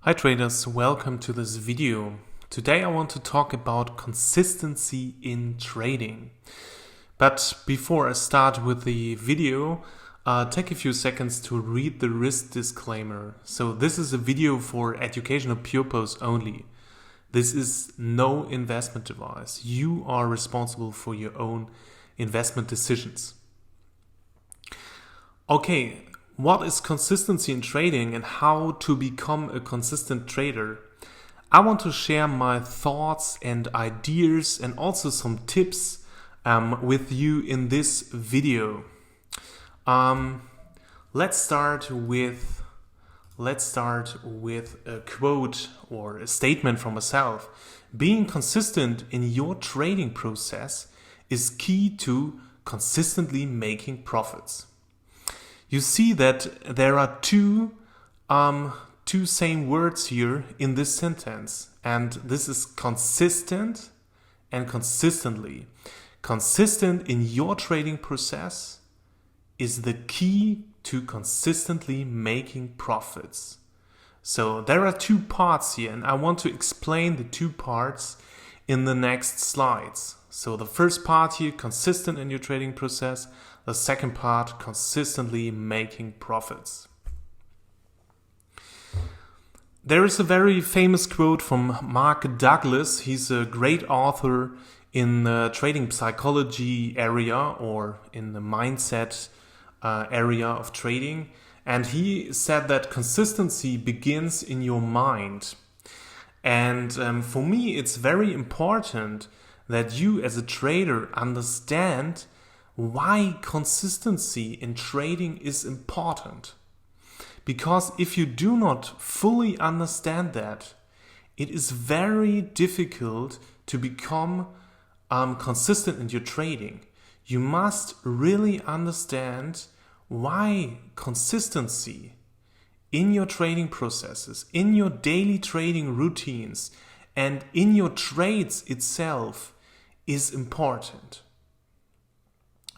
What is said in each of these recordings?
Hi traders, welcome to this video. Today I want to talk about consistency in trading. But before I start with the video, take a few seconds to read the risk disclaimer. So this is a video for educational purpose only. This is no investment advice. You are responsible for your own investment decisions. Okay. What is consistency in trading and how to become a consistent trader? I want to share my thoughts and ideas and also some tips with you in this video. Let's start with a quote or a statement from myself. Being consistent in your trading process is key to consistently making profits. You see that there are two same words here in this sentence, and this is consistent and consistently. Consistent in your trading process is the key to consistently making profits. So there are two parts here, and I want to explain the two parts in the next slides. So the first part here, consistent in your trading process. The second part, consistently making profits. There is a very famous quote from Mark Douglas. He's a great author in the trading psychology area or in the mindset area of trading. And he said that consistency begins in your mind. And for me, it's very important that you as a trader understand why consistency in trading is important. Because if you do not fully understand that, it is very difficult to become consistent in your trading. You must really understand why consistency in your trading processes, in your daily trading routines, and in your trades itself is important.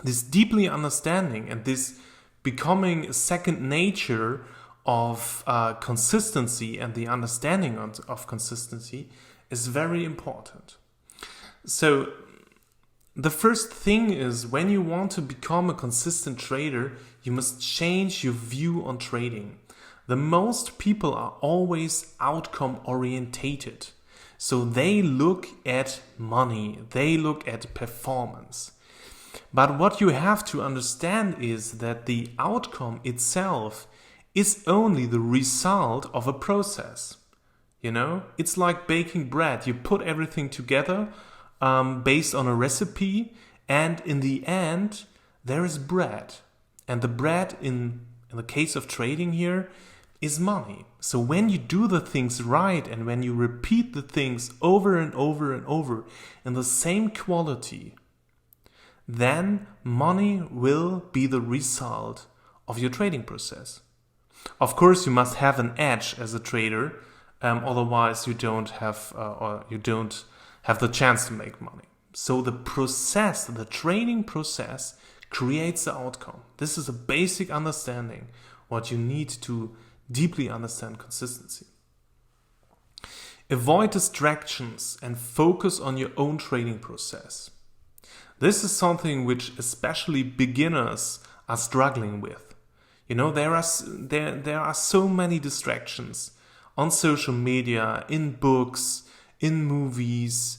This deeply understanding and this becoming a second nature of consistency and the understanding of consistency is very important. So the first thing is, when you want to become a consistent trader, you must change your view on trading. The most people are always outcome orientated. So they look at money, they look at performance. But what you have to understand is that the outcome itself is only the result of a process. You know, it's like baking bread. You put everything together based on a recipe, and in the end, there is bread. And the bread, in the case of trading here, is money. So when you do the things right and when you repeat the things over and over and over in the same quality, then money will be the result of your trading process. Of course, you must have an edge as a trader, otherwise you don't have the chance to make money. So the process, the trading process, creates the outcome. This is a basic understanding what you need to deeply understand consistency. Avoid distractions and focus on your own trading process. This is something which especially beginners are struggling with. You know, there are so many distractions on social media, in books, in movies,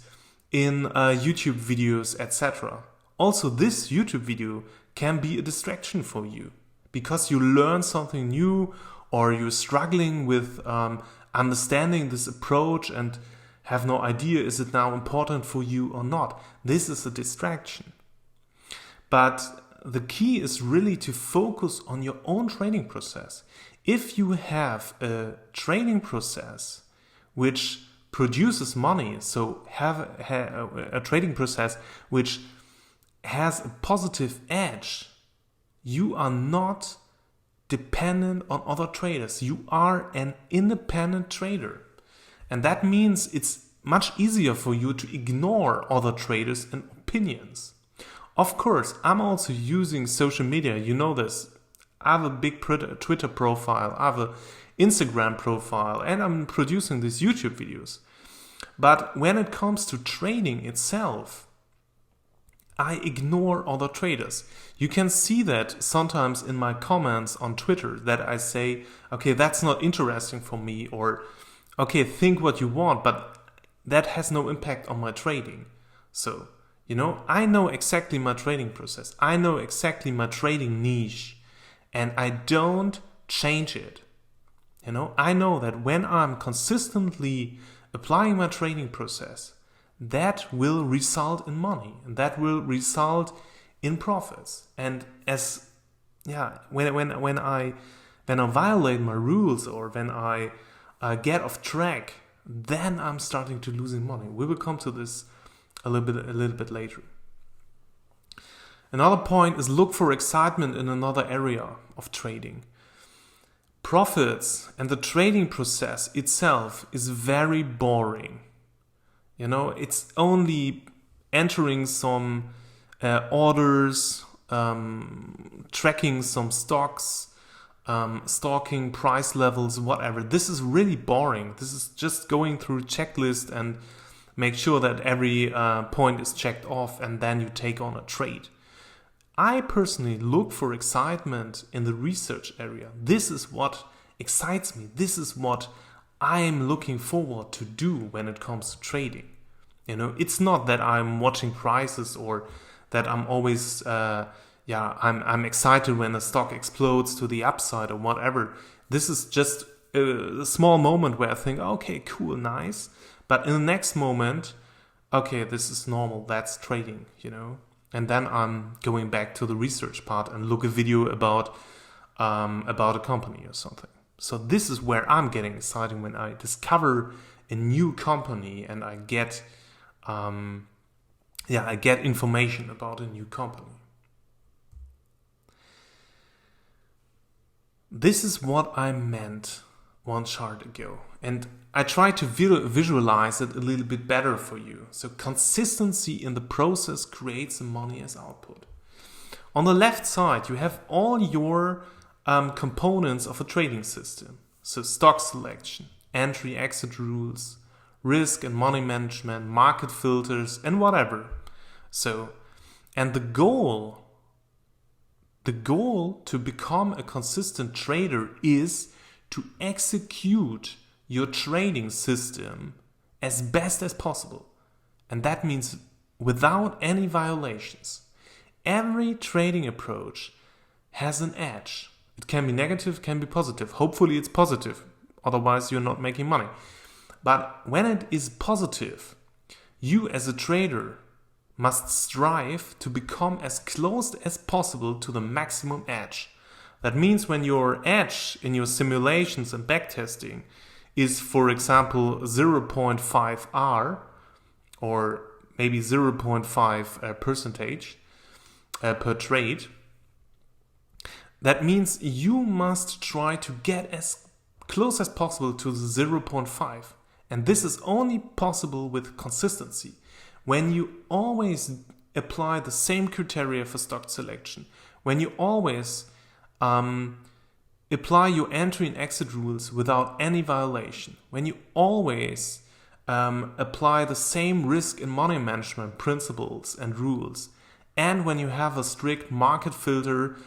in YouTube videos, etc. Also, this YouTube video can be a distraction for you because you learn something new, or you're struggling with understanding this approach and have no idea, is it now important for you or not? This is a distraction. But the key is really to focus on your own trading process. If you have a trading process which produces money, so have a trading process which has a positive edge, you are not dependent on other traders. You are an independent trader. And that means it's much easier for you to ignore other traders and opinions. Of course, I'm also using social media. You know this. I have a big Twitter profile, I have an Instagram profile, and I'm producing these YouTube videos. But when it comes to trading itself, I ignore other traders. You can see that sometimes in my comments on Twitter that I say, okay, that's not interesting for me, or okay, think what you want, but that has no impact on my trading. So, I know exactly my trading process. I know exactly my trading niche, and I don't change it. I know that when I'm consistently applying my trading process, that will result in money, and that will result in profits. And when I violate my rules, or when I get off track, then I'm starting to losing money. We will come to this a little bit later. Another point is look for excitement in another area of trading. Profits and the trading process itself is very boring. It's only entering some orders, tracking some stocks, stalking price levels, whatever. This is really boring. This is just going through a checklist and make sure that every point is checked off, and then you take on a trade. I personally look for excitement in the research area. This is what excites me. This is what I'm looking forward to do when it comes to trading. It's not that I'm watching prices, or that I'm always I'm excited when a stock explodes to the upside or whatever. This is just a small moment where I think, okay, cool, nice. But in the next moment, okay, this is normal, that's trading, And then I'm going back to the research part and look a video about a company or something. So this is where I'm getting excited, when I discover a new company and I get information about a new company. This is what I meant one chart ago, and I try to visualize it a little bit better for you. So consistency in the process creates the money as output. On the left side, you have all your components of a trading system. So stock selection, entry-exit rules, risk and money management, market filters, and whatever. So, and the goal to become a consistent trader is to execute your trading system as best as possible. And that means without any violations. Every trading approach has an edge. It can be negative, can be positive. Hopefully it's positive, otherwise you're not making money. But when it is positive, you as a trader must strive to become as close as possible to the maximum edge. That means when your edge in your simulations and backtesting is, for example, 0.5 R, or maybe 0.5 percentage per trade, that means you must try to get as close as possible to the 0.5. And this is only possible with consistency. When you always apply the same criteria for stock selection, when you always apply your entry and exit rules without any violation, when you always apply the same risk and money management principles and rules, and when you have a strict market filter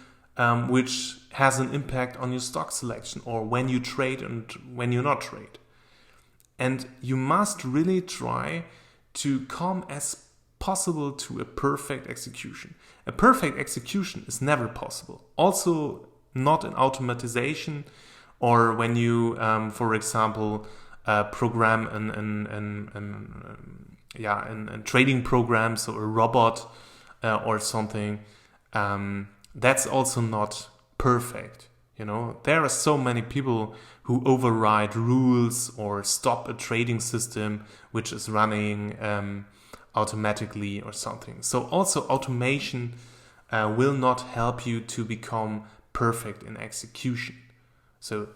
which has an impact on your stock selection, or when you trade and when you not trade. And you must really try to come as possible to a perfect execution. A perfect execution is never possible. Also not in automatization, or when you, for example, program in trading programs, or a robot or something. That's also not perfect. There are so many people who override rules or stop a trading system which is running automatically or something. So also automation will not help you to become perfect in execution. So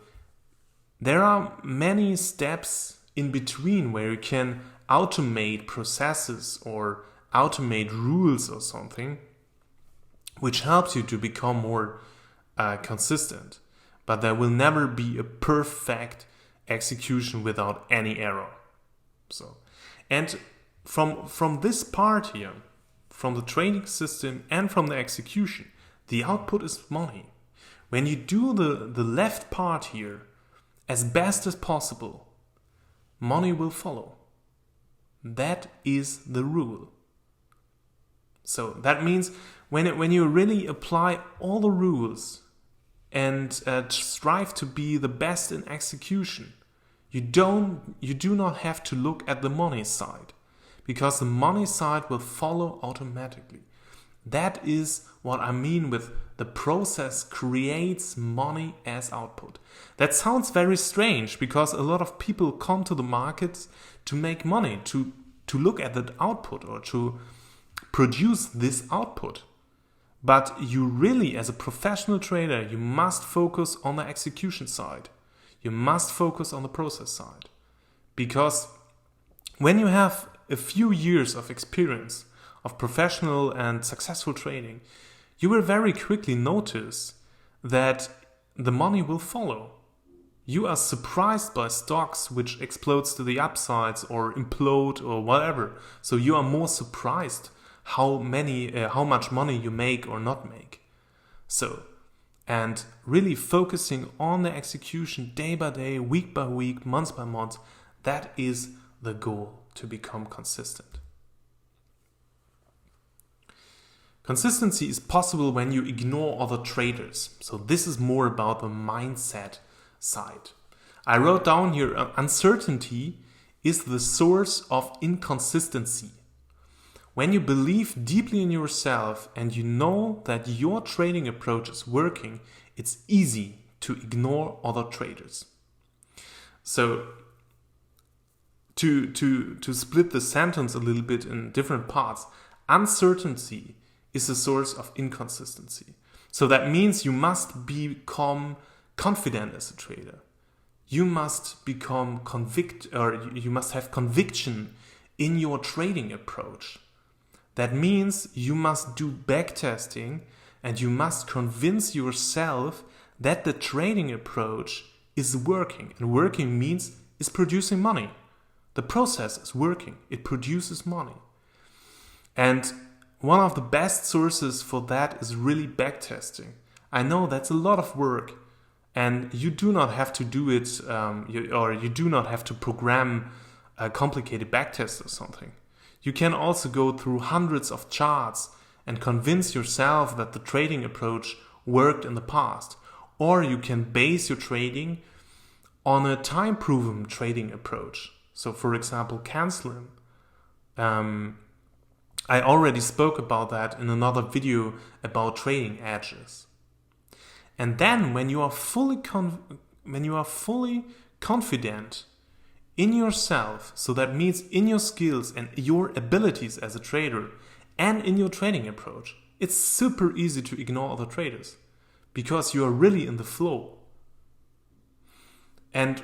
there are many steps in between where you can automate processes or automate rules or something, which helps you to become more consistent. But there will never be a perfect execution without any error. So, and from this part here, from the training system and from the execution, the output is money. When you do the left part here as best as possible, money will follow. That is the rule. So that means when you really apply all the rules and strive to be the best in execution, you do not have to look at the money side, because the money side will follow automatically. That is what I mean with the process creates money as output. That sounds very strange, because a lot of people come to the markets to make money, to look at that output or to produce this output. But you really, as a professional trader, you must focus on the execution side. You must focus on the process side. Because when you have a few years of experience of professional and successful trading, you will very quickly notice that the money will follow. You are surprised by stocks which explodes to the upsides or implode or whatever. So you are more surprised how much money you make or not make. So, and really focusing on the execution day by day, week by week, month by month, that is the goal, to become consistent. Consistency is possible when you ignore other traders. So this is more about the mindset side. I wrote down here, uncertainty is the source of inconsistency. When you believe deeply in yourself and you know that your trading approach is working, it's easy to ignore other traders. So to split the sentence a little bit in different parts, uncertainty is a source of inconsistency. So that means you must become confident as a trader. You must become you must have conviction in your trading approach. That means you must do backtesting and you must convince yourself that the trading approach is working. And working means is producing money. The process is working. It produces money. And one of the best sources for that is really backtesting. I know that's a lot of work, and you do not have to do it, you do not have to program a complicated backtest or something. You can also go through hundreds of charts and convince yourself that the trading approach worked in the past. Or you can base your trading on a time-proven trading approach. So for example, canceling. I already spoke about that in another video about trading edges. And then when you are fully confident in yourself, so that means in your skills and your abilities as a trader and in your trading approach, it's super easy to ignore other traders because you are really in the flow. And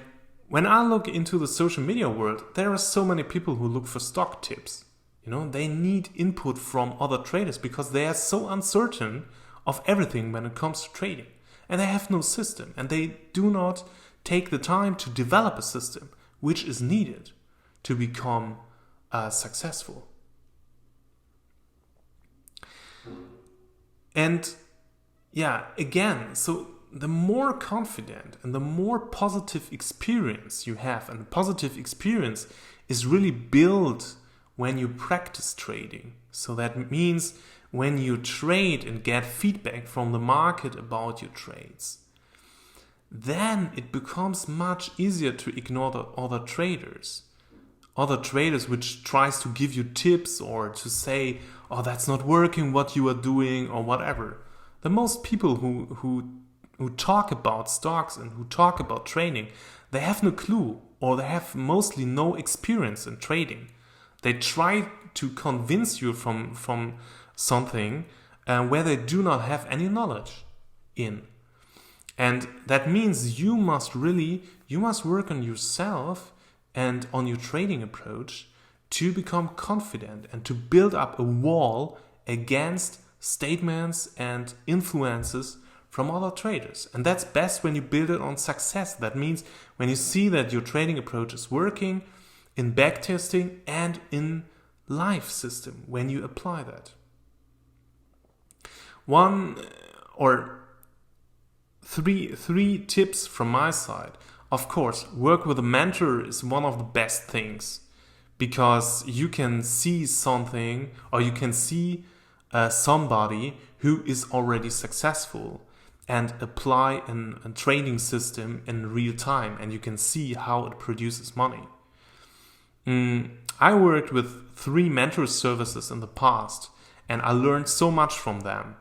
when I look into the social media world, there are so many people who look for stock tips. They need input from other traders because they are so uncertain of everything when it comes to trading. And they have no system, and they do not take the time to develop a system which is needed to become successful. And again, so the more confident and the more positive experience you have, and the positive experience is really built when you practice trading. So that means when you trade and get feedback from the market about your trades, then it becomes much easier to ignore the other traders. Other traders which tries to give you tips or to say, oh, that's not working what you are doing or whatever. The most people who talk about stocks and who talk about trading, they have no clue or they have mostly no experience in trading. They try to convince you from something where they do not have any knowledge in. And that means you must work on yourself and on your trading approach to become confident and to build up a wall against statements and influences from other traders. And that's best when you build it on success. That means when you see that your trading approach is working in backtesting and in live system, when you apply that. One or three tips from my side. Of course, work with a mentor is one of the best things, because you can see something, or you can see somebody who is already successful and apply a trading system in real time, and you can see how it produces money. I worked with 3 mentor services in the past, and I learned so much from them.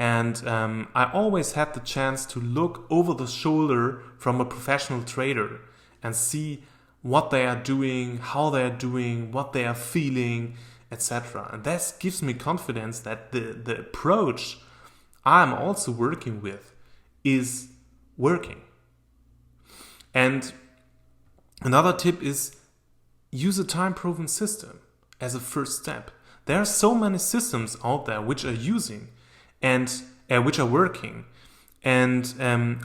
And I always had the chance to look over the shoulder from a professional trader and see what they are doing, how they are doing, what they are feeling, etc. And that gives me confidence that the approach I'm also working with is working. And another tip is use a time-proven system as a first step. There are so many systems out there which are using and which are working, and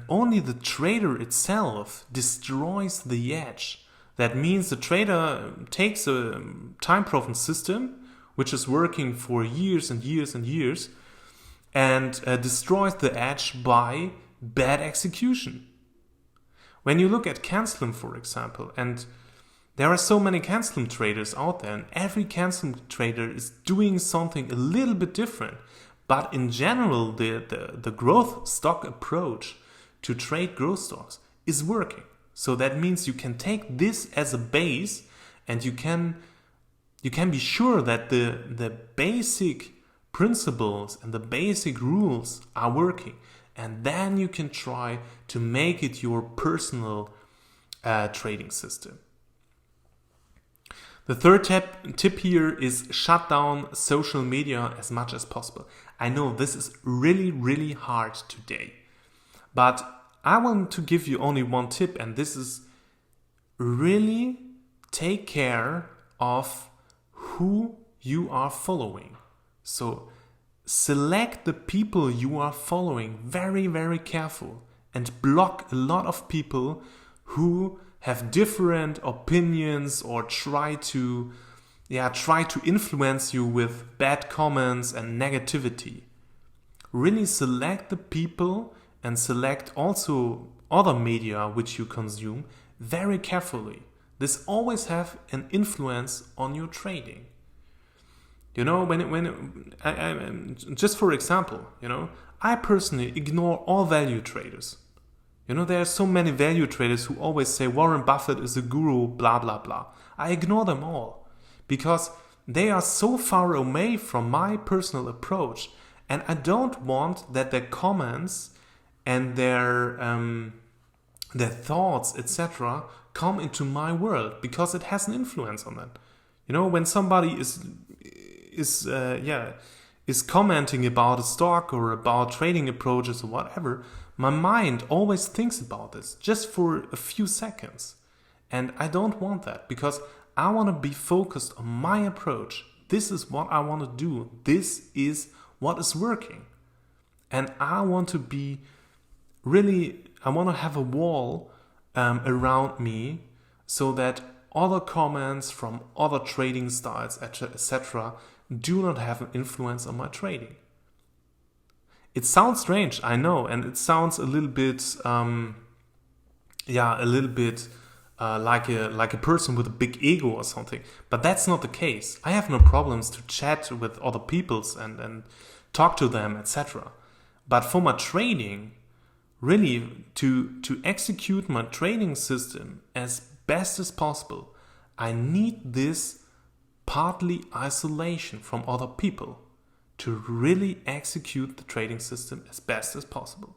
only the trader itself destroys the edge. That means the trader takes a time-proven system which is working for years and years and years and destroys the edge by bad execution. When you look at canceling, for example, and there are so many canceling traders out there, and every canceling trader is doing something a little bit different. But in general, the growth stock approach to trade growth stocks is working. So that means you can take this as a base, and you can be sure that the basic principles and the basic rules are working. And then you can try to make it your personal trading system. The third tip here is shut down social media as much as possible. I know this is really, really hard today, but I want to give you only one tip, and this is really take care of who you are following. So select the people you are following very, very careful, and block a lot of people who have different opinions or try to influence you with bad comments and negativity. Really select the people and select also other media which you consume very carefully. This always have an influence on your trading. You know, just for example, I personally ignore all value traders. There are so many value traders who always say Warren Buffett is a guru, blah, blah, blah. I ignore them all because they are so far away from my personal approach, and I don't want that their comments and their thoughts, etc., come into my world, because it has an influence on that. When somebody is commenting about a stock or about trading approaches or whatever, my mind always thinks about this just for a few seconds. And I don't want that, because I want to be focused on my approach. This is what I want to do. This is what is working. And I want to have a wall around me so that other comments from other trading styles, etc., do not have an influence on my trading. It sounds strange, I know, and it sounds a little bit, like a person with a big ego or something. But that's not the case. I have no problems to chat with other peoples and talk to them, etc. But for my trading, really to execute my trading system as best as possible, I need this partly isolation from other people to really execute the trading system as best as possible.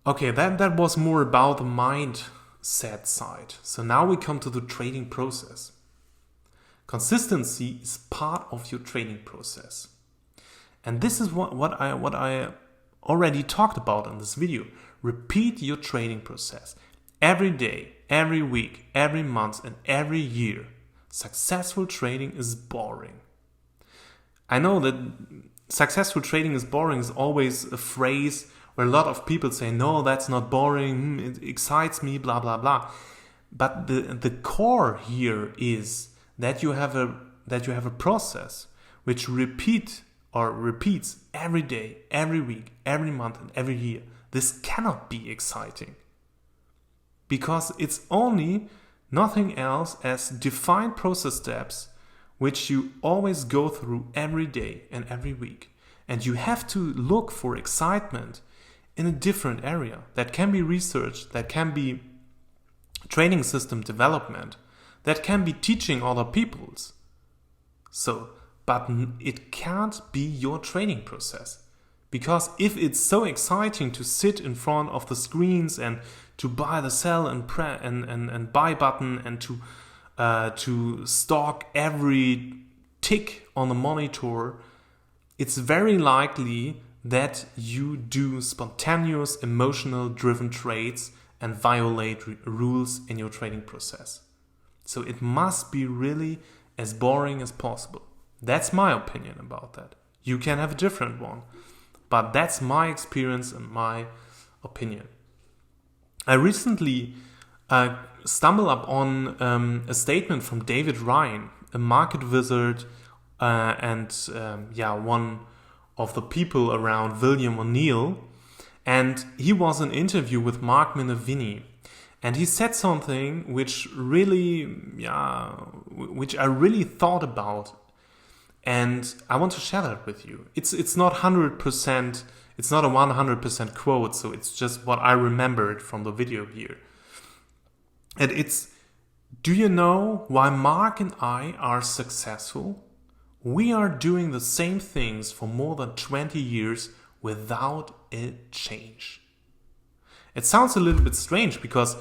Okay, that was more about the mindset side. So now we come to the trading process. Consistency is part of your trading process. And this is what I already talked about in this video. Repeat your trading process every day, every week, every month, and every year. Successful trading is boring. I know that successful trading is boring is always a phrase where a lot of people say, no, that's not boring, it excites me, blah, blah, blah. But the core here is that you have a process which repeats every day, every week, every month, and every year. This cannot be exciting, because it's only nothing else as defined process steps which you always go through every day and every week. And you have to look for excitement in a different area. That can be research, that can be training system development, that can be teaching other peoples. But it can't be your training process. Because if it's so exciting to sit in front of the screens and to buy the sell and buy button and to stalk every tick on the monitor, it's very likely that you do spontaneous, emotional driven trades and violate rules in your trading process. So it must be really as boring as possible. That's my opinion about that. You can have a different one, but that's my experience and my opinion. I recently stumbled upon a statement from David Ryan, a market wizard and one of the people around William O'Neill. And he was in an interview with Mark Minervini. And he said something which I really thought about. And I want to share that with you. It's not 100%, it's not a 100% quote, so it's just what I remembered from the video here. And it's, do you know why Mark and I are successful? We are doing the same things for more than 20 years without a change. It sounds a little bit strange because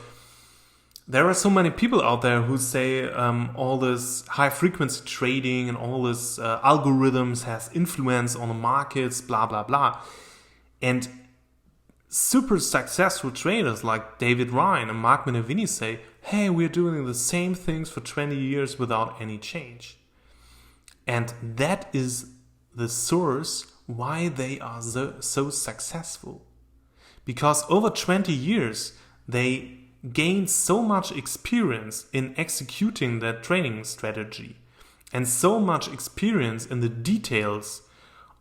there are so many people out there who say all this high frequency trading and all this algorithms has influence on the markets, blah, blah, blah. And super successful traders like David Ryan and Mark Minervini say, hey, we're doing the same things for 20 years without any change. And that is the source why they are so successful. Because over 20 years, they gained so much experience in executing that trading strategy and so much experience in the details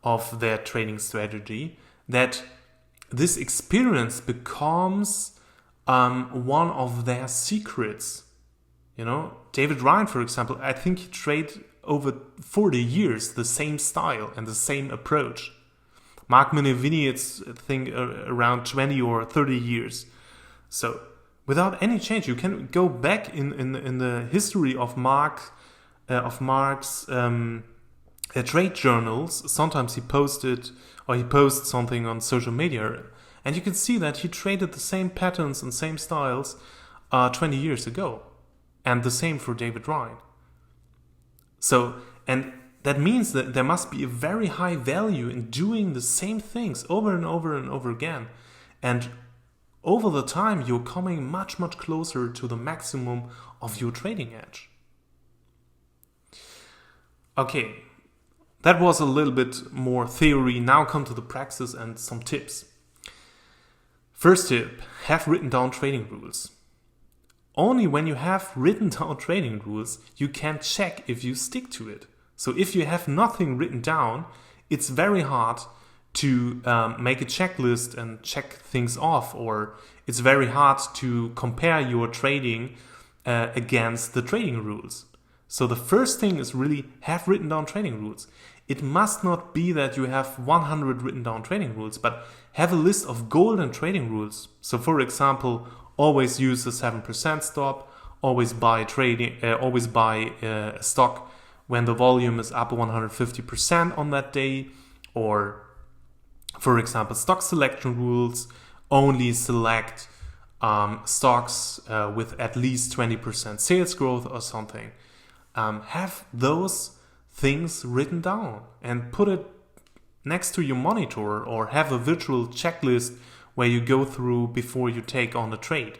of their trading strategy that this experience becomes one of their secrets. You know, David Ryan, for example, I think he traded over 40 years the same style and the same approach. Mark Minervini, it's I think around 20 or 30 years. So without any change, you can go back in the history of Mark's trade journals. Sometimes he posts something on social media, and you can see that he traded the same patterns and same styles 20 years ago, and the same for David Ryan. So, and that means that there must be a very high value in doing the same things over and over and over again. And over the time, you're coming much, much closer to the maximum of your trading edge. Okay, that was a little bit more theory. Now come to the practice and some tips. First tip, have written down trading rules. Only when you have written down trading rules, you can check if you stick to it. So if you have nothing written down, it's very hard to make a checklist and check things off, or it's very hard to compare your trading against the trading rules. So the first thing is really have written down trading rules. It must not be that you have 100 written down trading rules, but have a list of golden trading rules. So for example, always use the 7% stop, always buy a stock when the volume is up 150% on that day, or for example, stock selection rules, only select stocks with at least 20% sales growth or something. Have those things written down and put it next to your monitor, or have a virtual checklist where you go through before you take on a trade.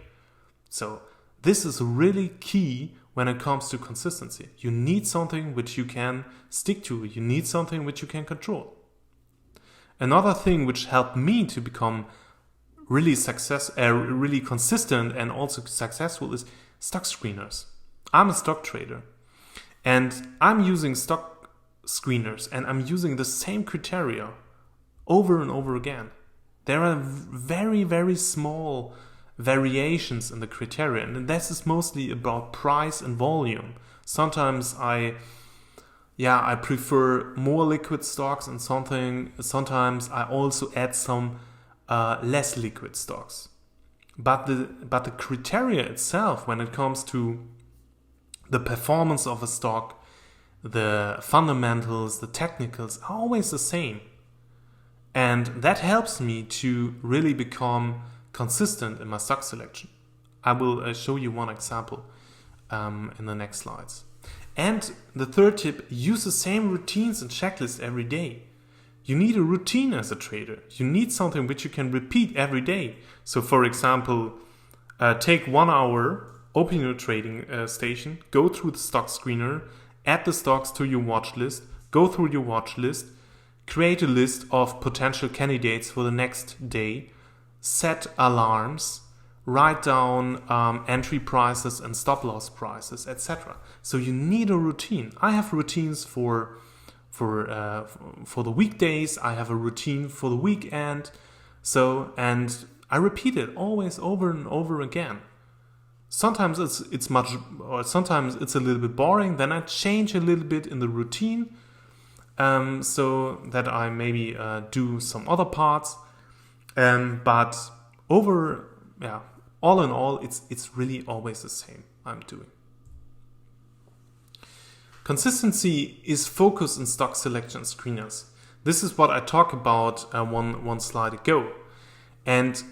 So this is really key when it comes to consistency. You need something which you can stick to. You need something which you can control. Another thing which helped me to become really consistent and also successful is stock screeners. I'm a stock trader and I'm using stock screeners and I'm using the same criteria over and over again. There are very, very small variations in the criteria, and this is mostly about price and volume. Sometimes I prefer more liquid stocks, and sometimes I also add some less liquid stocks. But the criteria itself, when it comes to the performance of a stock, the fundamentals, the technicals, are always the same. And that helps me to really become consistent in my stock selection. I will show you one example in the next slides. And the third tip, use the same routines and checklists every day. You need a routine as a trader. You need something which you can repeat every day. So for example, take 1 hour, open your trading station, go through the stock screener, add the stocks to your watch list, go through your watch list, create a list of potential candidates for the next day, set alarms, write down entry prices and stop loss prices, etc. So you need a routine. I have routines for the weekdays. I have a routine for the weekend. And I repeat it always over and over again. Sometimes sometimes it's a little bit boring. Then I change a little bit in the routine, so that I maybe do some other parts. But all in all, it's really always the same I'm doing. Consistency is focus in stock selection screeners. This is what I talked about one slide ago. And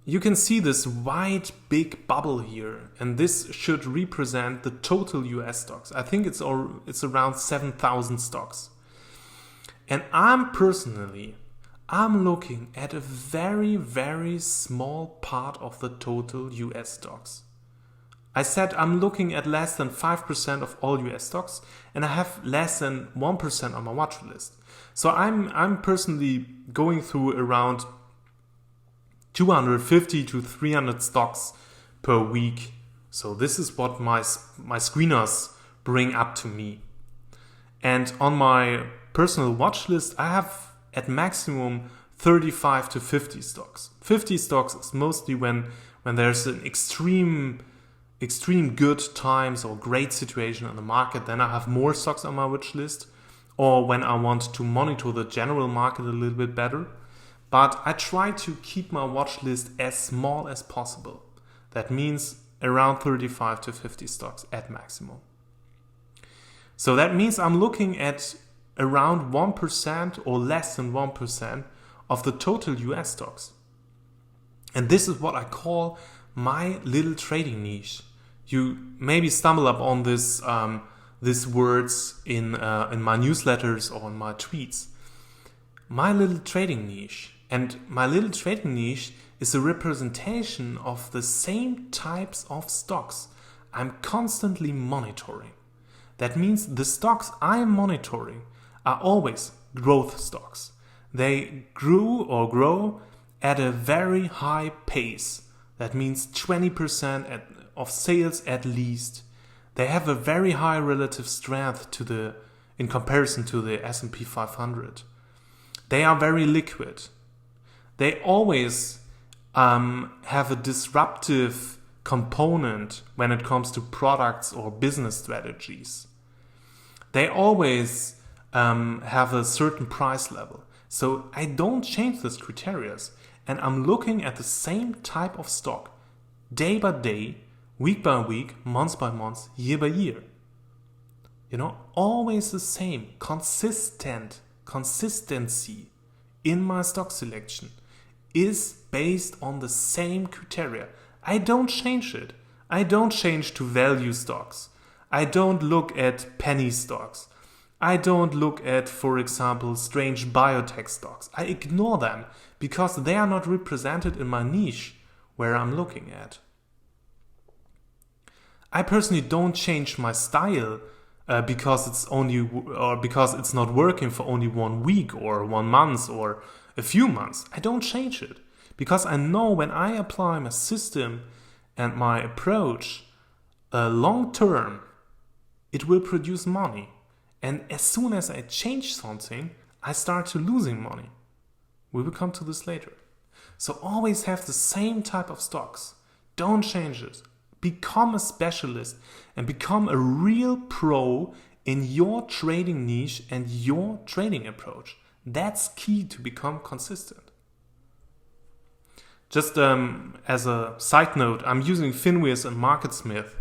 you can see this white big bubble here, and this should represent the total US stocks. I think it's around 7,000 stocks. And I'm looking at a very, very small part of the total US stocks. I said I'm looking at less than 5% of all US stocks, and I have less than 1% on my watch list. So I'm personally going through around 250 to 300 stocks per week. So this is what my screeners bring up to me. And on my personal watch list, I have at maximum 35 to 50 stocks. 50 stocks is mostly when there's an extreme good times or great situation in the market. Then I have more stocks on my watch list, or when I want to monitor the general market a little bit better. But I try to keep my watch list as small as possible. That means around 35 to 50 stocks at maximum. So that means I'm looking at around 1% or less than 1% of the total US stocks. And this is what I call my little trading niche. You maybe stumble upon these words in my newsletters or in my tweets. My little trading niche. And my little trading niche is a representation of the same types of stocks I'm constantly monitoring. That means the stocks I'm monitoring are always growth stocks. They grow at a very high pace. That means 20% of sales at least. They have a very high relative strength in comparison to the S&P 500. They are very liquid. They always have a disruptive component when it comes to products or business strategies. They always have a certain price level. So I don't change these criteria, and I'm looking at the same type of stock day by day, week by week, month by month, year by year. Always the same, consistency in my stock selection is based on the same criteria. I don't change it. I don't change to value stocks. I don't look at penny stocks. I don't look at, for example, strange biotech stocks. I ignore them because they are not represented in my niche where I'm looking at. I personally don't change my style because it's not working for only 1 week or 1 month or a few months. I don't change it because I know when I apply my system and my approach long term, it will produce money. And as soon as I change something, I start to losing money. We will come to this later. So always have the same type of stocks. Don't change it. Become a specialist and become a real pro in your trading niche and your trading approach. That's key to become consistent. Just as a side note, I'm using Finwiz and MarketSmith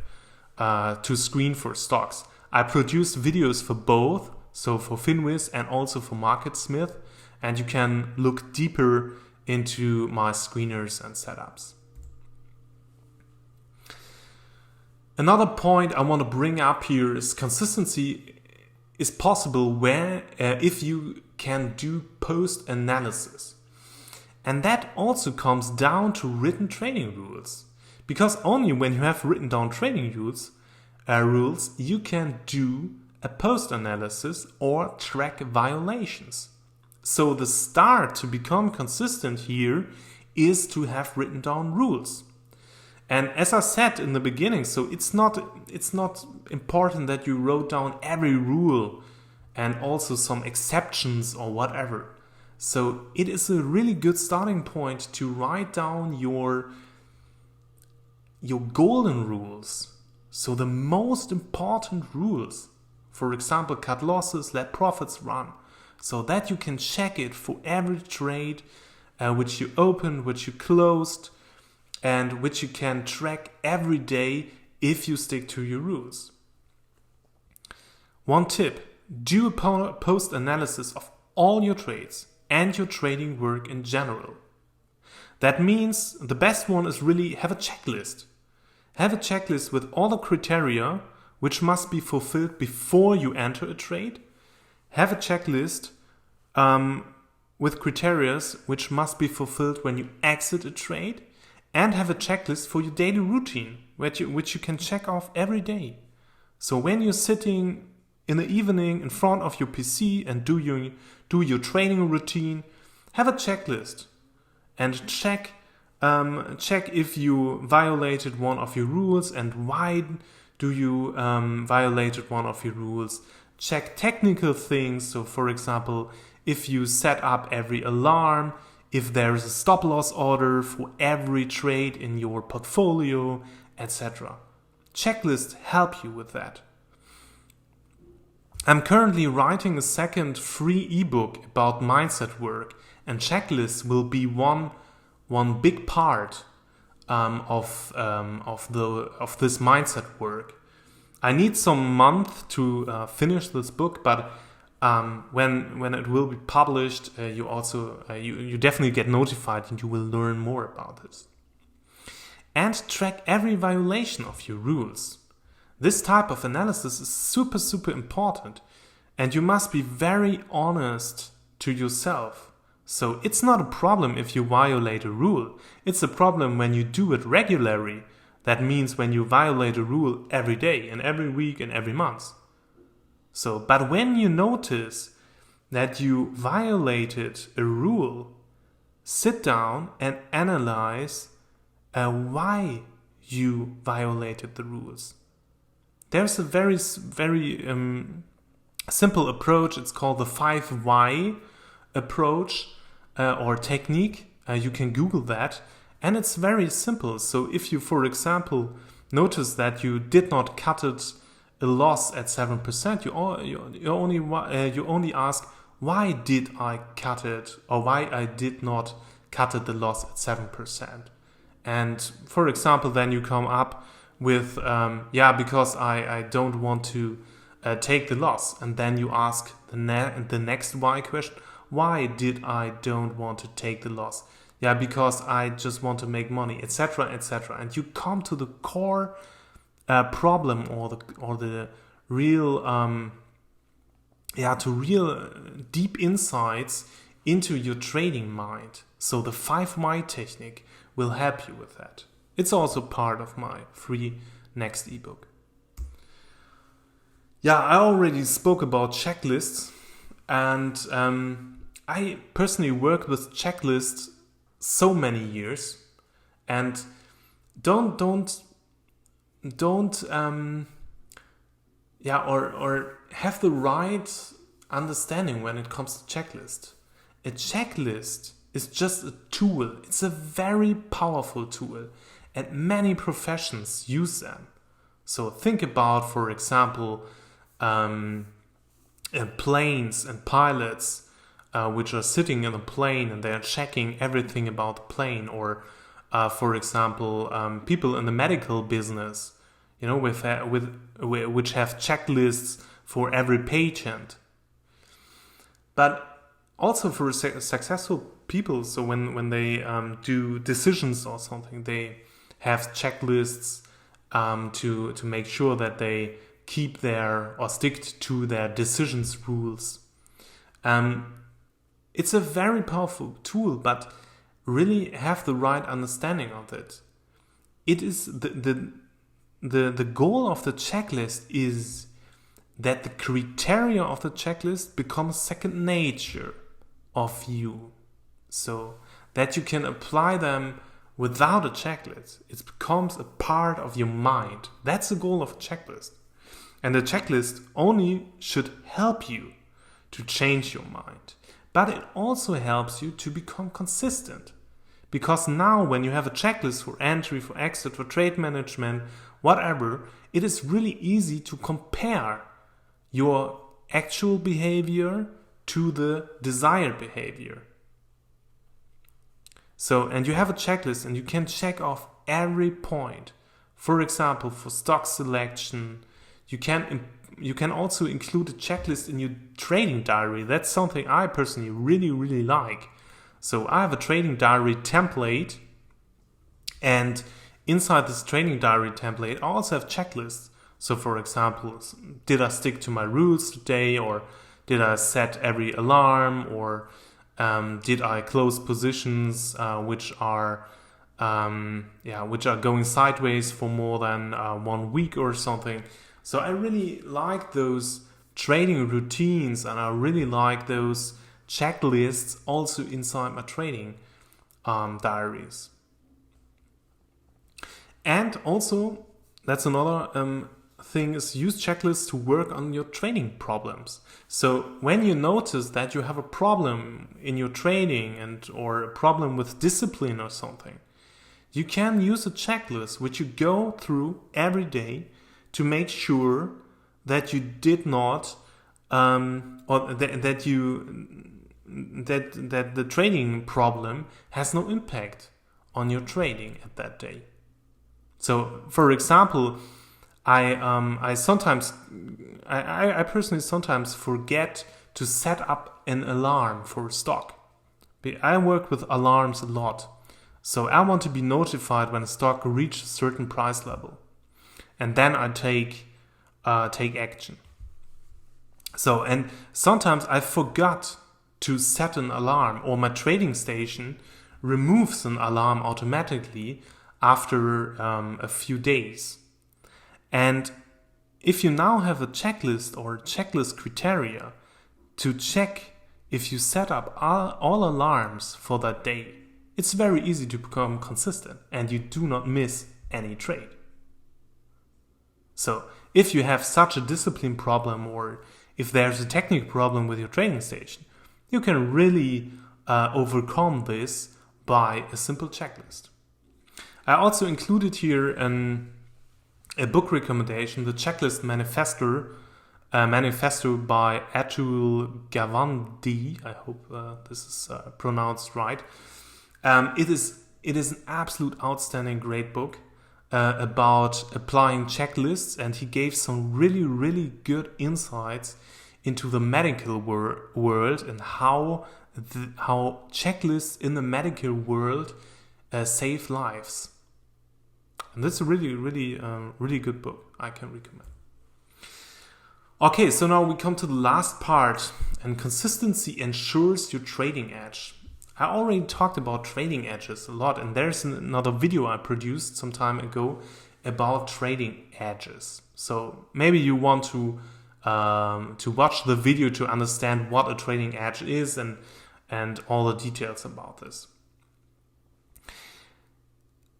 to screen for stocks. I produce videos for both, so for Finwiz and also for MarketSmith, and you can look deeper into my screeners and setups. Another point I want to bring up here is consistency is possible where if you can do post-analysis. And that also comes down to written trading rules. Because only when you have written down trading rules, you can do a post-analysis or track violations. So the start to become consistent here is to have written down rules. And as I said in the beginning, so it's not important that you wrote down every rule and also some exceptions or whatever. So it is a really good starting point to write down your golden rules. So the most important rules, for example, cut losses, let profits run, so that you can check it for every trade which you opened, which you closed, and which you can track every day if you stick to your rules. One tip, do a post-analysis of all your trades and your trading work in general. That means the best one is really have a checklist. Have a checklist with all the criteria which must be fulfilled before you enter a trade. Have a checklist with criteria which must be fulfilled when you exit a trade. And have a checklist for your daily routine, which you can check off every day. So when you're sitting in the evening in front of your PC and do your training routine, have a checklist and check if you violated one of your rules and why do you violated one of your rules. Check technical things. So for example, if you set up every alarm, if there is a stop loss order for every trade in your portfolio, etc. Checklists help you with that. I'm currently writing a second free ebook about mindset work, and checklists will be one big part of this mindset work. I need some month to finish this book, but when it will be published, you definitely get notified and you will learn more about this. And track every violation of your rules. This type of analysis is super, super important, and you must be very honest to yourself. So it's not a problem if you violate a rule. It's a problem when you do it regularly. That means when you violate a rule every day and every week and every month. So, but when you notice that you violated a rule, sit down and analyze why you violated the rules. There's a very simple approach. It's called the 5 why approach or technique. You can Google that, and it's very simple. So if you, for example, notice that you did not cut it a loss at 7%, you only ask, why did I cut it, or why I did not cut it the loss at 7%? And for example, then you come up with, because I don't want to take the loss. And then you ask the next why question, why did I don't want to take the loss? Yeah, because I just want to make money, etc., etc. And you come to the core problem or the real real deep insights into your trading mind. So the 5 why technique will help you with that. It's also part of my free next ebook. Yeah, I already spoke about checklists, and I personally worked with checklists so many years, and don't don't don't yeah, or have the right understanding when it comes to checklist. A checklist is just a tool. It's a very powerful tool, and many professions use them. So think about, for example, planes and pilots which are sitting in a plane and they are checking everything about the plane, or for example, people in the medical business, you know, which have checklists for every patient. But also for successful people, so when they do decisions or something, they have checklists to make sure that they keep their or stick to their decisions rules. It's a very powerful tool, but really have the right understanding of it. It is the goal of the checklist is that the criteria of the checklist becomes second nature of you, so that you can apply them without a checklist. It becomes a part of your mind. That's the goal of a checklist. And the checklist only should help you to change your mind. But it also helps you to become consistent. Because now when you have a checklist for entry, for exit, for trade management, whatever, it is really easy to compare your actual behavior to the desired behavior. So, and you have a checklist and you can check off every point. For example, for stock selection, you can also include a checklist in your trading diary. That's something I personally really like. So I have a trading diary template, and inside this trading diary template I also have checklists. So for example, did I stick to my rules today, or did I set every alarm, or did I close positions which are going sideways for more than 1 week or something. So I really like those trading routines, and I really like those checklists also inside my trading diaries. And also, that's another thing, is use checklists to work on your trading problems. So when you notice that you have a problem in your trading or a problem with discipline or something, you can use a checklist which you go through every day to make sure that you did not or that the trading problem has no impact on your trading at that day. So, for example, I personally sometimes forget to set up an alarm for stock. I work with alarms a lot, so I want to be notified when a stock reaches a certain price level, and then I take action. So, and sometimes I forgot to set an alarm, or my trading station removes an alarm automatically after a few days. And if you now have a checklist or checklist criteria to check if you set up all alarms for that day, it's very easy to become consistent and you do not miss any trade. So if you have such a discipline problem, or if there's a technical problem with your trading station, you can really overcome this by a simple checklist. I also included here a book recommendation, the Checklist Manifesto by Atul Gawande. I hope this is pronounced right. It is an absolute outstanding, great book about applying checklists, and he gave some really good insights into the medical world and how checklists in the medical world save lives. And that's a really good book. I can recommend. Okay, so now we come to the last part, and consistency ensures your trading edge. I already talked about trading edges a lot, and there's another video I produced some time ago about trading edges. So maybe you want to to watch the video to understand what a trading edge is and all the details about this.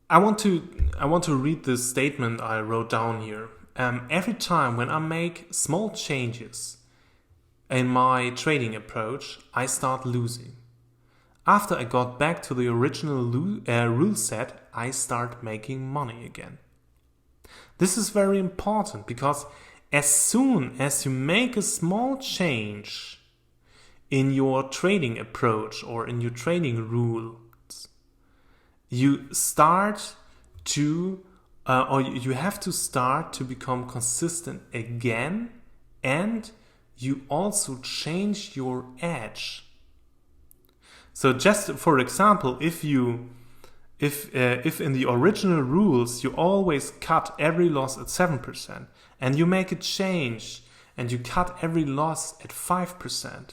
I want to read this statement I wrote down here. Every time when I make small changes in my trading approach, I start losing. After I got back to the original rule set, I start making money again. This is very important because as soon as you make a small change in your trading approach or in your trading rules, you start to, or you have to start to become consistent again, and you also change your edge. So just for example, if in the original rules you always cut every loss at 7% and you make a change and you cut every loss at 5%,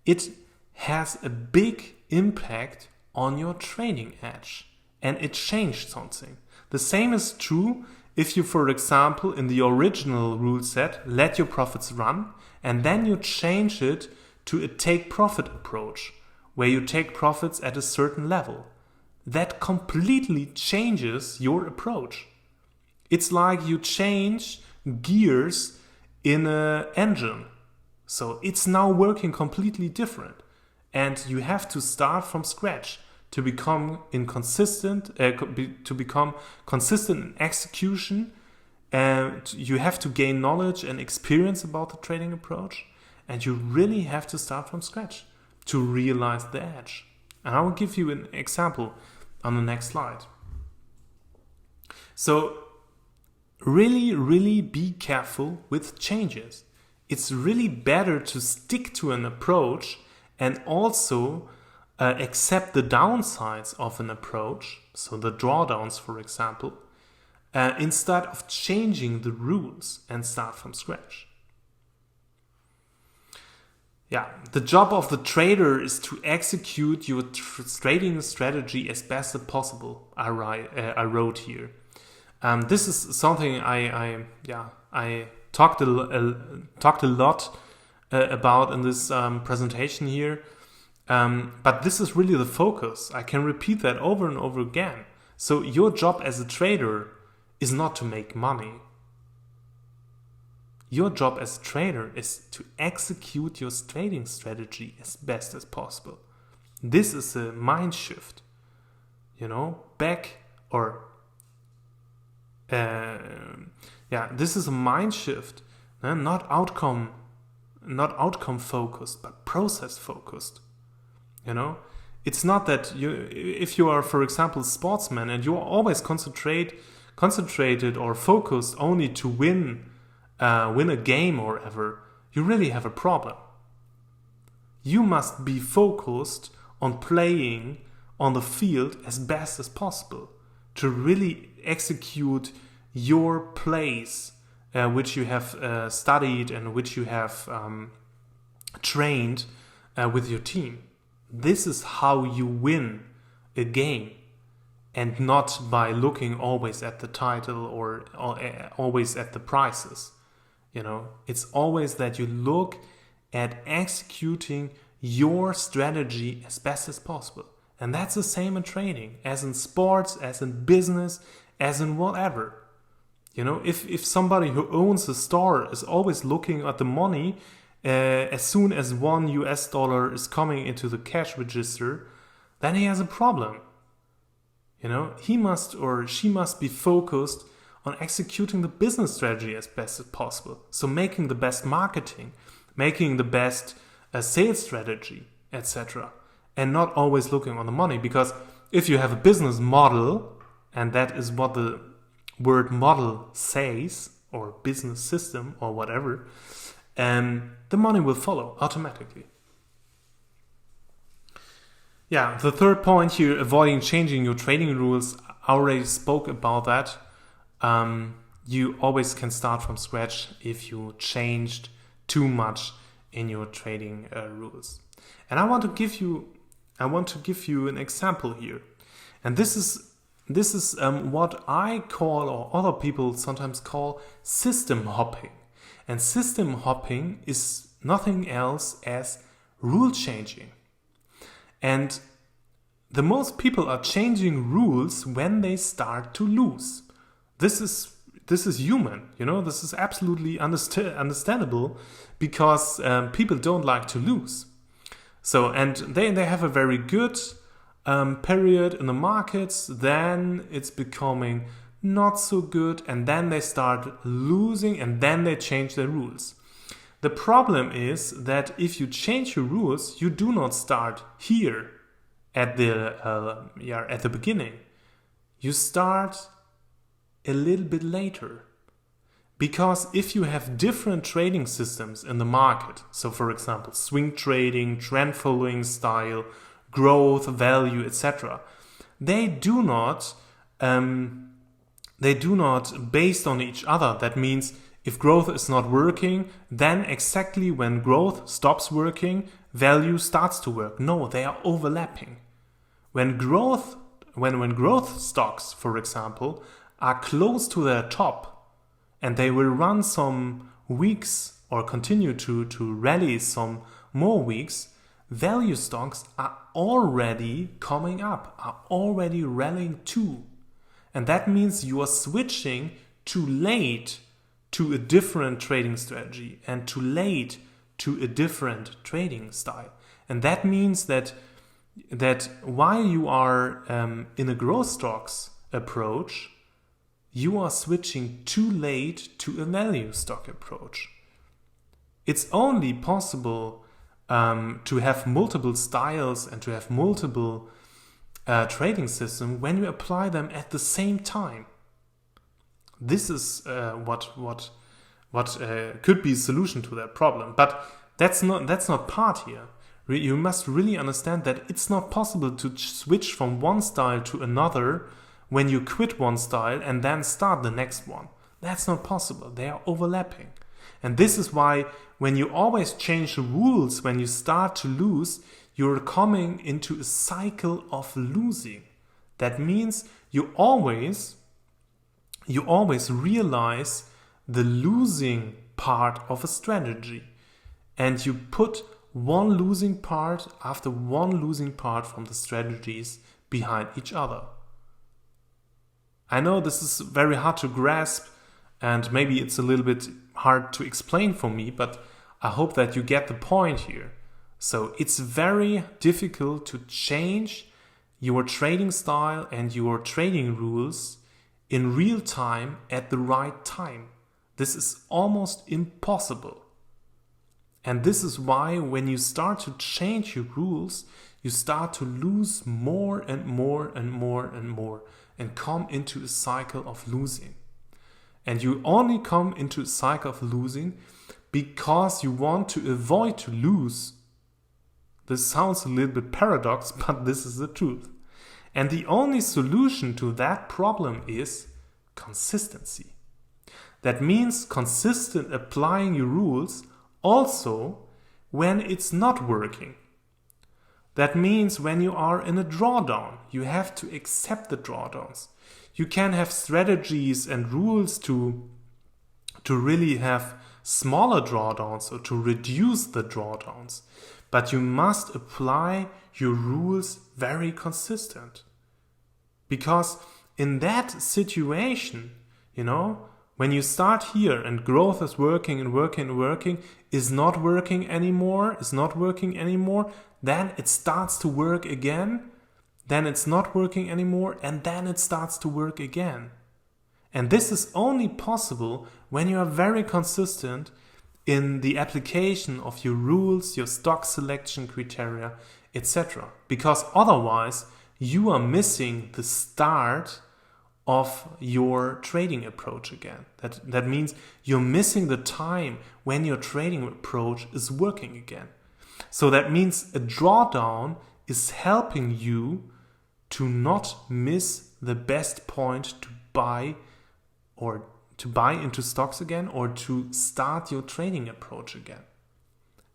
it has a big impact on your trading edge and it changed something. The same is true if you, for example, in the original rule set, let your profits run and then you change it to a take profit approach where you take profits at a certain level. That completely changes your approach. It's like you change gears in an engine. So it's now working completely different. And you have to start from scratch to become consistent in execution. And you have to gain knowledge and experience about the trading approach. And you really have to start from scratch to realize the edge. And I will give you an example on the next slide. So really, really be careful with changes. It's really better to stick to an approach and also accept the downsides of an approach, so the drawdowns, for example, instead of changing the rules and start from scratch. Yeah, the job of the trader is to execute your trading strategy as best as possible. I wrote here. This is something I talked a lot about in this presentation here. But this is really the focus. I can repeat that over and over again. So your job as a trader is not to make money. Your job as a trader is to execute your trading strategy as best as possible. This is a mind shift. This is a mind shift. Not outcome focused, but process focused. It's not that if you are, for example, a sportsman and you are always concentrated or focused only to win a game or whatever, you really have a problem. You must be focused on playing on the field as best as possible to really execute your plays, which you have studied and which you have trained with your team. This is how you win a game, and not by looking always at the title or always at the prizes. It's always that you look at executing your strategy as best as possible. And that's the same in trading, as in sports, as in business, as in whatever. If somebody who owns a store is always looking at the money, as soon as $1 is coming into the cash register, then he has a problem. He must or she must be focused on executing the business strategy as best as possible. So making the best marketing, making the best sales strategy, etc. And not always looking on the money. Because if you have a business model, and that is what the word model says, or business system or whatever, the money will follow automatically. Yeah, the third point here, avoiding changing your trading rules. I already spoke about that. You always can start from scratch if you changed too much in your trading rules. And I want to give you an example here. And this is what I call, or other people sometimes call, system hopping. And system hopping is nothing else as rule changing. And the most people are changing rules when they start to lose. This is human, this is absolutely understandable, because people don't like to lose. So, and they have a very good period in the markets, then it's becoming not so good, and then they start losing, and then they change their rules. The problem is that if you change your rules, you do not start here at the beginning. You start a little bit later. Because if you have different trading systems in the market, so for example, swing trading, trend following style, growth, value, etc., they do not based on each other. That means if growth is not working, then exactly when growth stops working, value starts to work. No, they are overlapping. When growth stocks, for example, are close to their top, and they will run some weeks or continue to rally some more weeks, value stocks are already coming up, are already rallying too. And that means you are switching too late to a different trading strategy and too late to a different trading style. And that means that while you are in a growth stocks approach, you are switching too late to a value stock approach. It's only possible to have multiple styles and to have multiple trading systems when you apply them at the same time. This is what could be a solution to that problem. But that's not part here. You must really understand that it's not possible to switch from one style to another when you quit one style and then start the next one. That's not possible. They are overlapping. And this is why when you always change the rules, when you start to lose, you're coming into a cycle of losing. That means you always realize the losing part of a strategy. And you put one losing part after one losing part from the strategies behind each other. I know this is very hard to grasp, and maybe it's a little bit hard to explain for me, but I hope that you get the point here. So it's very difficult to change your trading style and your trading rules in real time at the right time. This is almost impossible. And this is why when you start to change your rules, you start to lose more and more and more and more and come into a cycle of losing. And you only come into a cycle of losing because you want to avoid to lose. This sounds a little bit paradox, but this is the truth. And the only solution to that problem is consistency. That means consistent applying your rules also when it's not working. That means when you are in a drawdown, you have to accept the drawdowns. You can have strategies and rules to really have smaller drawdowns or to reduce the drawdowns. But you must apply your rules very consistent. Because in that situation, when you start here and growth is working and working and working, is not working anymore, then it starts to work again, then it's not working anymore, and then it starts to work again. And this is only possible when you are very consistent in the application of your rules, your stock selection criteria, etc. Because otherwise, you are missing the start of your trading approach again. That means you're missing the time when your trading approach is working again. So that means a drawdown is helping you to not miss the best point to buy into stocks again or to start your trading approach again.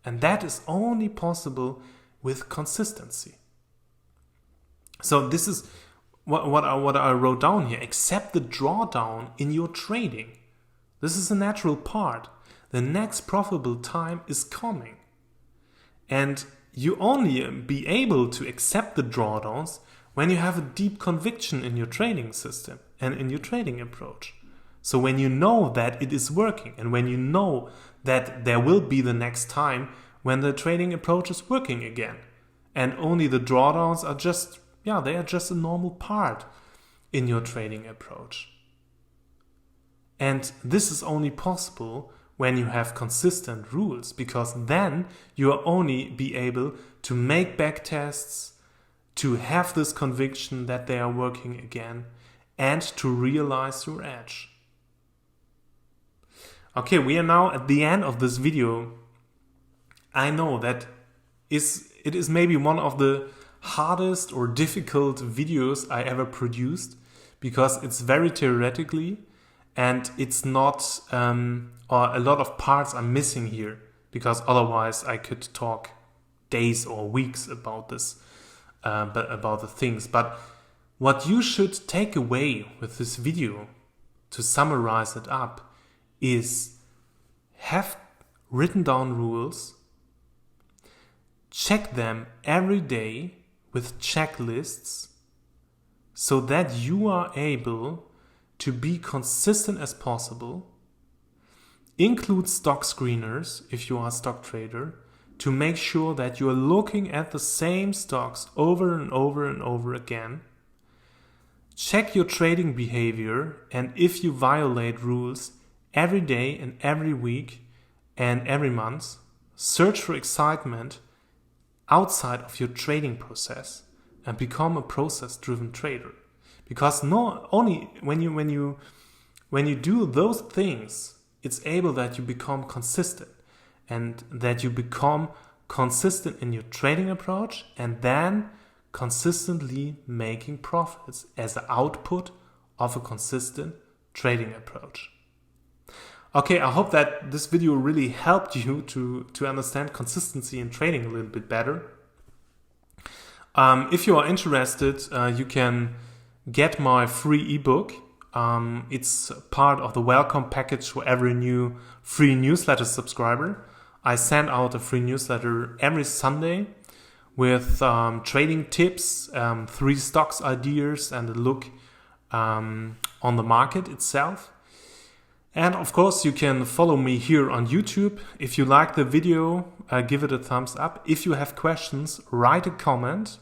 And that is only possible with consistency. So this is what I wrote down here. Accept the drawdown in your trading. This is a natural part. the next profitable time is coming. And you only be able to accept the drawdowns when you have a deep conviction in your trading system and in your trading approach. So when you know that it is working and when you know that there will be the next time when the trading approach is working again. And only the drawdowns are just, they are just a normal part in your trading approach. And this is only possible when you have consistent rules, because then you will only be able to make back tests, to have this conviction that they are working again, and to realize your edge. Okay, we are now at the end of this video. I know that it is maybe one of the hardest or difficult videos I ever produced, because it's very theoretically and it's not, or a lot of parts are missing here, because otherwise I could talk days or weeks about this, about the things. But what you should take away with this video, to summarize it up, is have written down rules, check them every day with checklists, so that you are able to be consistent as possible. Include stock screeners if you are a stock trader, to make sure that you are looking at the same stocks over and over and over again. Check your trading behavior, and if you violate rules, every day and every week and every month, search for excitement outside of your trading process and become a process-driven trader. Because not only when you do those things, it's able that you become consistent, and that you become consistent in your trading approach, and then consistently making profits as the output of a consistent trading approach. Okay, I hope that this video really helped you to understand consistency in trading a little bit better. If you are interested, you can get my free ebook. It's part of the welcome package for every new free newsletter subscriber. I send out a free newsletter every Sunday with trading tips, 3 stocks ideas, and a look on the market itself. And of course, you can follow me here on YouTube. If you like the video, give it a thumbs up. If you have questions, write a comment,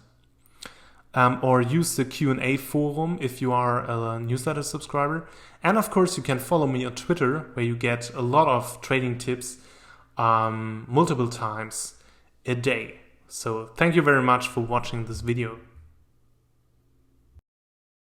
or use the Q&A forum if you are a newsletter subscriber. And of course, you can follow me on Twitter, where you get a lot of trading tips multiple times a day. So thank you very much for watching this video.